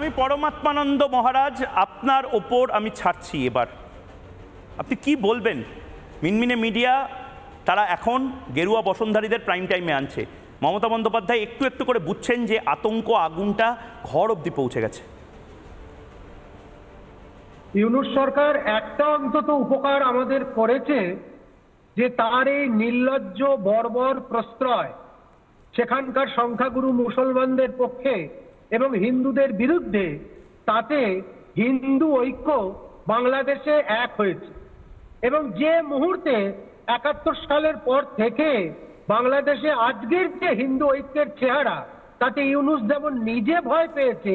আমি পরমাত্মানন্দ মহারাজ আপনার ওপর আমি ছাড়ছি এবার। আপনি কি বলবেন? মিনমিনে মিডিয়া তারা এখন গেরুয়া বসনধারীদের প্রাইম টাইমে আনছে। মমতা বন্দ্যোপাধ্যায় একটু একটু করে বুঝছেন যে আতঙ্ক আগুনটা ঘর অবধি পৌঁছে গেছে। ইউনূস সরকার একটা অন্তত উপকার আমাদের করেছে যে তার এই নির্লজ্জ বর্বর প্রশ্রয় সেখানকার সংখ্যাগুরু মুসলমানদের পক্ষে এবং হিন্দুদের বিরুদ্ধে, তাতে হিন্দু ঐক্য বাংলাদেশে এক হয়েছে। এবং যে মুহূর্তে ৭১ সালের পর থেকে বাংলাদেশে আজকের যে হিন্দু ঐক্যের চেহারা, তাতে ইউনূস যেমন নিজে ভয় পেয়েছে,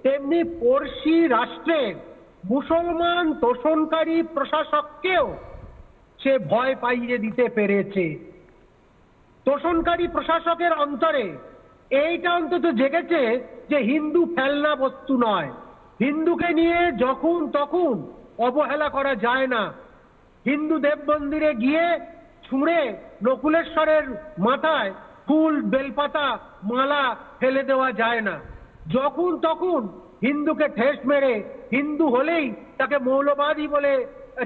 তেমনি পড়শি রাষ্ট্রের মুসলমান তোষণকারী প্রশাসককেও সে ভয় পাইয়ে দিতে পেরেছে। তোষণকারী প্রশাসকের অন্তরে এইটা অন্তত জেগেছে যে হিন্দু ফেলনা বস্তু নয়, হিন্দুকে নিয়ে যখন তখন অবহেলা করা যায় না। হিন্দু দেব মন্দিরে গিয়ে ছুঁড়ে নকুলেশ্বরের মাথায় ফুল বেলপাতা মালা ফেলে দেওয়া যায় না। যখন তখন হিন্দুকে ঠেস মেরে হিন্দু হলেই তাকে মৌলবাদী বলে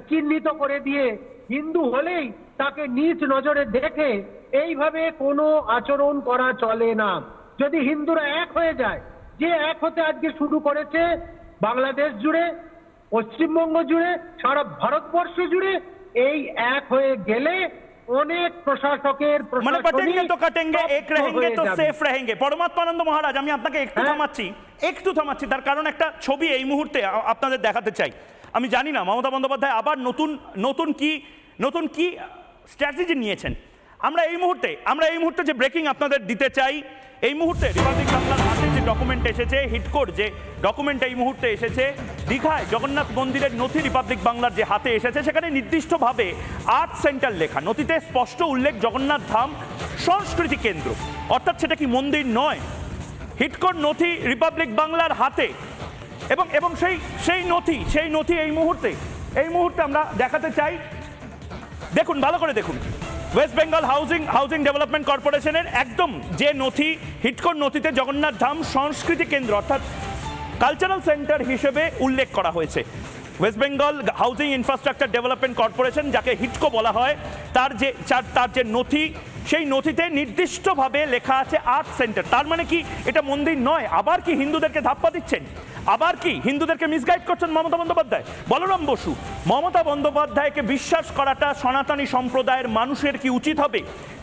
চিহ্নিত করে দিয়ে, হিন্দু হলেই তাকে নীচ নজরে দেখে এইভাবে কোনো আচরণ করা চলে না। যদি হিন্দুরা এক হয়ে যায়, যে এক হতে আজকে শুরু করেছে বাংলাদেশ জুড়ে, পশ্চিমবঙ্গ জুড়ে, সারা ভারতবর্ষ জুড়ে, এই এক হয়ে গেলে অনেক প্রশাসকের পরমাত্মানন্দ মহারাজ, আমি আপনাকে একটু থামাচ্ছি তার কারণ একটা ছবি এই মুহূর্তে আপনাদের দেখাতে চাই। আমি জানি না মমতা বন্দ্যোপাধ্যায় আবার নতুন কি স্ট্র্যাটেজি নিয়েছেন। আমরা এই মুহূর্তে যে ব্রেকিং আপনাদের দিতে চাই, এই মুহূর্তে রিপাবলিক বাংলার হাতে যে ডকুমেন্ট এসেছে, হিটকোর যে ডকুমেন্ট এই মুহূর্তে এসেছে, দীঘায় জগন্নাথ মন্দিরের নথি রিপাবলিক বাংলার যে হাতে এসেছে, সেখানে নির্দিষ্টভাবে আর্ট সেন্টার লেখা, নথিতে স্পষ্ট উল্লেখ জগন্নাথ ধাম সংস্কৃতি কেন্দ্র। অর্থাৎ সেটা কি মন্দির নয়? হিটকোর নথি রিপাবলিক বাংলার হাতে, এবং সেই নথি এই মুহূর্তে আমরা দেখাতে চাই। দেখুন, ভালো করে দেখুন, ওয়েস্ট বেঙ্গল হাউজিং ডেভেলপমেন্ট কর্পোরেশনের একদম যে নথি, হিটকোর নথিতে জগন্নাথ ধাম সংস্কৃতি কেন্দ্র অর্থাৎ কালচারাল সেন্টার হিসেবে উল্লেখ করা হয়েছে। West Bengal housing infrastructure development corporation, যাকে হিটকো বলা হয়, তার যে নথি, সেই নথিতে নির্দিষ্টভাবে লেখা আছে আর্ট সেন্টার। তার মানে কি এটা মন্দির নয়? আবার কি হিন্দুদেরকে ধাপ্পা দিচ্ছেন? আবার কি হিন্দুদেরকে মিসগাইড করছেন মমতা বন্দ্যোপাধ্যায়? বলরাম বসু, মমতা বন্দ্যোপাধ্যায়কে বিশ্বাস করাটা সনাতনী সম্প্রদায়ের মানুষের কি উচিত হবে?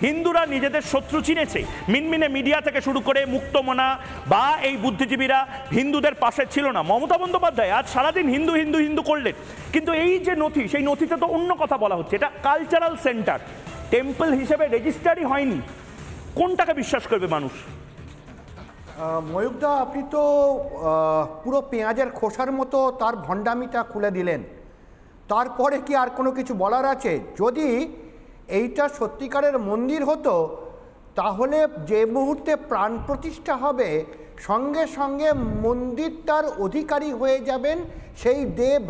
হিন্দুরা নিজেদের শত্রু চিনেছে। মিনমিনে মিডিয়া থেকে শুরু করে মুক্তমনা বা এই বুদ্ধিজীবীরা হিন্দুদের পাশে ছিল না। মমতা বন্দ্যোপাধ্যায় আজ সারাদিন হিন্দু হিন্দু হিন্দু করলেন, কিন্তু এই যে নথি, সেই নথিতে তো অন্য কথা বলা হচ্ছে। এটা কালচারাল সেন্টার, টেম্পল হিসেবে রেজিস্টারই হয়নি। কোনটাকে বিশ্বাস করবে মানুষ? ময়ূকদা, আপনি তো পুরো পেঁয়াজের খোসার মতো তার ভণ্ডামিটা খুলে দিলেন। তারপরে কি আর কোনো কিছু বলার আছে? যদি এইটা সত্যিকারের মন্দির হতো, তাহলে যে মুহূর্তে প্রাণ প্রতিষ্ঠা হবে, সঙ্গে সঙ্গে মন্দিরটার অধিকারী হয়ে যাবেন সেই দেব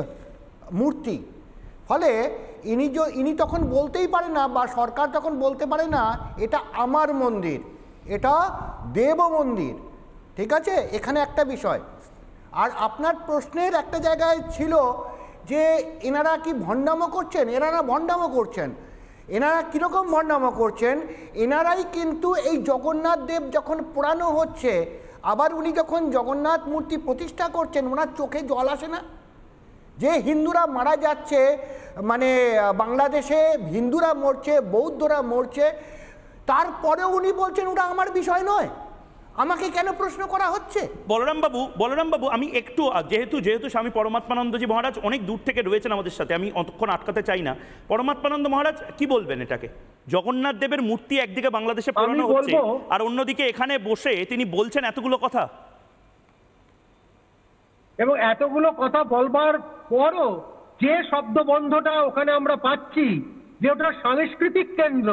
মূর্তি। ফলে ইনি তখন বলতেই পারে না, বা সরকার তখন বলতে পারে না এটা আমার মন্দির, এটা দেব মন্দির। ঠিক আছে, এখানে একটা বিষয়। আর আপনার প্রশ্নের একটা জায়গায় ছিল যে এনারা কি ভণ্ডামো করছেন? এনারা ভণ্ডামো করছেন। এনারা কীরকম ভণ্ডামো করছেন? এনারাই কিন্তু এই জগন্নাথ দেব যখন পোড়ানো হচ্ছে, আবার উনি যখন জগন্নাথ মূর্তি প্রতিষ্ঠা করছেন, ওনার চোখে জল আসে না? যে হিন্দুরা মারা যাচ্ছে, মানে বাংলাদেশে হিন্দুরা মরছে, বৌদ্ধরা মরছে, তারপরেও উনি বলছেন ওটা আমার বিষয় নয়। আমাকে কেন প্রশ্ন করা হচ্ছে? বলরাম বাবু, আমি একটু যেহেতু স্বামী পরমাত্মানন্দজি মহারাজ অনেক দূর থেকে রয়েছেন আমাদের সাথে, আমি অতক্ষণ আটকাতে চাই না। পরমাত্মানন্দ মহারাজ কি বলবেন এটাকে? জগন্নাথ দেবের মূর্তি একদিকে বাংলাদেশে পোড়ানো হচ্ছে, আর অন্যদিকে এখানে বসে তিনি বলছেন এতগুলো কথা। এবং এতগুলো কথা বলবার পরও যে শব্দবন্ধটা ওখানে আমরা পাচ্ছি, যে ওটা সাংস্কৃতিক কেন্দ্র,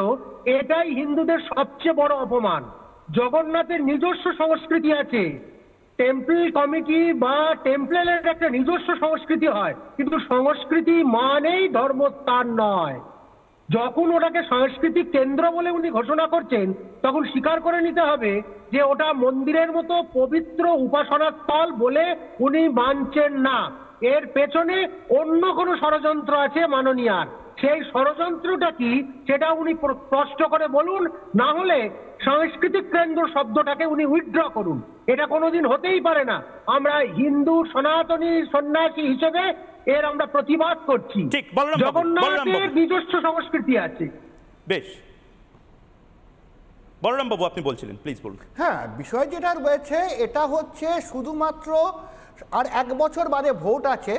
এটাই হিন্দুদের সবচেয়ে বড় অপমান। জগন্নাথের নিজস্ব সংস্কৃতি আছে, টেম্পল কমিটি বা টেম্পলের একটা নিজস্ব সংস্কৃতি হয়, কিন্তু সংস্কৃতি মানেই ধর্মস্থান নয়। যখন ওটাকে সাংস্কৃতিক কেন্দ্র বলে উনি ঘোষণা করছেন তখন স্বীকার করে নিতে হবে যে ওটা মন্দিরের মতো পবিত্র উপাসনা স্থল বলে উনি মানছেন না। এর পেছনে অন্য কোনো ষড়যন্ত্র আছে মাননীয়ার। সেই ষড়যন্ত্রটা কি সেটা উনি স্পষ্ট করে বলুন, না হলে সাংস্কৃতিক কেন্দ্র শব্দটাকে উনি উইথড্র করুন। এটা কোনোদিন হতেই পারে না। আমরা হিন্দু সনাতনী সন্ন্যাসী হিসেবে এর আমরা প্রতিবাদ করছি। জগন্নাথের নিজস্ব সংস্কৃতি আছে। বেশ, বলরাম বাবু আপনি বলছিলেন, প্লিজ বলুন। হ্যাঁ, বিষয় যেটা রয়েছে এটা হচ্ছে শুধুমাত্র আর 1 বছর বাদে ভোট আছে,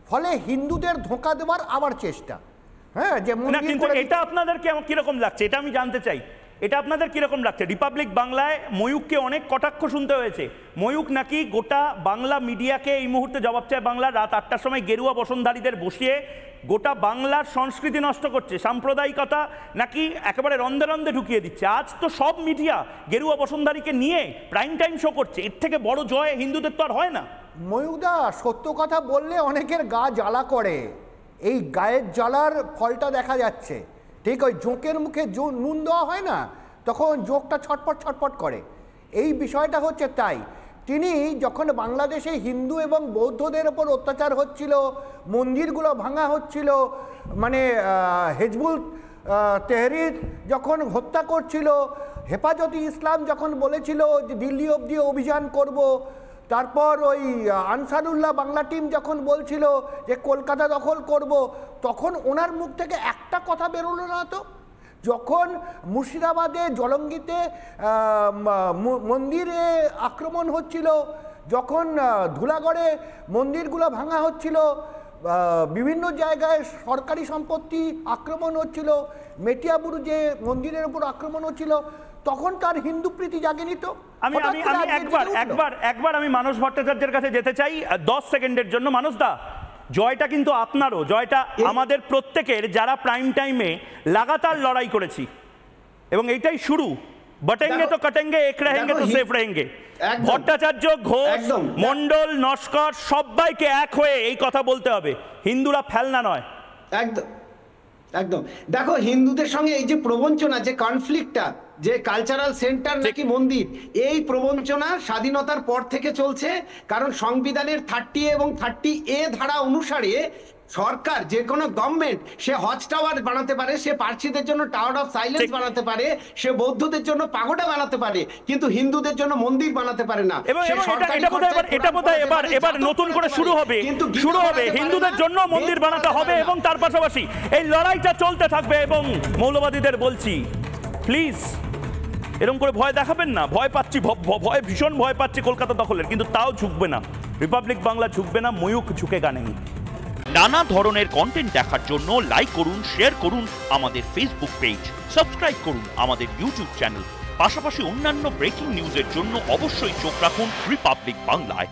ফলে হিন্দুদের ধোঁকা দেওয়ার আবার চেষ্টা। হ্যাঁ, যে কিন্তু এটা আপনাদের কিরকম লাগছে এটা আমি জানতে চাই। এটা আপনাদের কিরকম লাগছে? রিপাবলিক বাংলায় ময়ূককে অনেক কটাক্ষ শুনতে হয়েছে। ময়ূক নাকি গোটা বাংলা মিডিয়াকে এই মুহূর্তে জবাব চায় বাংলা, রাত 8টার সময় গেরুয়া বসনধারীদের বসিয়ে গোটা বাংলার সংস্কৃতি নষ্ট করছে, সাম্প্রদায়িকতা নাকি একেবারে রন্ধে রন্ধে ঢুকিয়ে দিচ্ছে। আজ তো সব মিডিয়া গেরুয়া বসনধারীকে নিয়ে প্রাইম টাইম শো করছে। এর থেকে বড় জয় হিন্দুদের তো আর হয় না। ময়ূকদা, সত্য কথা বললে অনেকের গা জ্বালা করে, এই গায়ের জ্বালার ফলটা দেখা যাচ্ছে। ঠিক ওই জোঁকের মুখে নুন দেওয়া হয় না, তখন জোঁকটা ছটপট ছটপট করে। এই বিষয়টা হচ্ছে তাই। তিনি যখন বাংলাদেশে হিন্দু এবং বৌদ্ধদের ওপর অত্যাচার হচ্ছিল, মন্দিরগুলো ভাঙা হচ্ছিল, মানে হিজবুল তেহরির যখন হত্যা করছিল, হেফাজতে ইসলাম যখন বলেছিল যে দিল্লি অবধি অভিযান করব, তারপর ওই আনসারুল্লাহ বাংলা টিম যখন বলছিল যে কলকাতা দখল করব, তখন ওনার মুখ থেকে একটা কথা বেরোলো না। তো যখন মুর্শিদাবাদে জলঙ্গিতে মন্দিরে আক্রমণ হচ্ছিল, যখন ধুলাগড়ে মন্দিরগুলো ভাঙা হচ্ছিল, বিভিন্ন জায়গায় সরকারি সম্পত্তি আক্রমণ হচ্ছিল, মেটিয়াবুরুজে মন্দিরের উপর আক্রমণ হচ্ছিল, তখন তার হিন্দু প্রীতি জাগেনি। তো আমি একবার আমি মানস ভট্টাচার্যের কাছে যেতে চাই 10 সেকেন্ডের জন্য। মানস দা, জয়টা কিন্তু আপনারও, জয়টা আমাদের প্রত্যেকের, যারা প্রাইম টাইমে লাগাতার লড়াই করেছি, এবং এইটাই শুরু। বটেঙ্গে তো কটেঙ্গে, এক রেহেঙ্গে তো সেফ রেহেঙ্গে। ভট্টাচার্য, ঘোষ, মন্ডল, নস্কর সবাইকে এক হয়ে এই কথা বলতে হবে, হিন্দুরা ফেলনা নয়। একদম একদম। দেখো, হিন্দুদের সঙ্গে এই যে প্রবঞ্চনা, যে কনফ্লিক্টটা, যে কালচারাল সেন্টার নাকি মন্দির, এই প্রবঞ্চনা স্বাধীনতার পর থেকে চলছে। কারণ সংবিধানের 30 এবং 30A ধারা অনুসারে সরকার, যে কোনো গভর্নমেন্ট, সে হজ টাওয়ার বানাতে পারে, সে পার্সিদের জন্য টাওয়ার অফ সাইলেন্স বানাতে পারে, সে বৌদ্ধদের জন্য পাগোডা বানাতে পারে, কিন্তু হিন্দুদের জন্য মন্দির বানাতে পারে না। এবার নতুন করে শুরু হবে হিন্দুদের জন্য মন্দির বানাতে হবে, এবং তার পাশাপাশি এই লড়াইটা চলতে থাকবে। এবং মৌলবাদীদের বলছি, প্লিজ এরকম করে ভয় দেখাবেন না। ভয় পাচ্ছি, ভীষণ ভয় পাচ্ছি কলকাতা দখলের, কিন্তু তাও ঝুঁকবে না রিপাবলিক বাংলা, ঝুঁকবে না ময়ূক, ঝুঁকে গানেই। নানা ধরনের কন্টেন্ট দেখার জন্য লাইক করুন, শেয়ার করুন আমাদের ফেসবুক পেজ, সাবস্ক্রাইব করুন আমাদের ইউটিউব চ্যানেল। পাশাপাশি অন্যান্য ব্রেকিং নিউজের জন্য অবশ্যই চোখ রাখুন রিপাবলিক বাংলায়।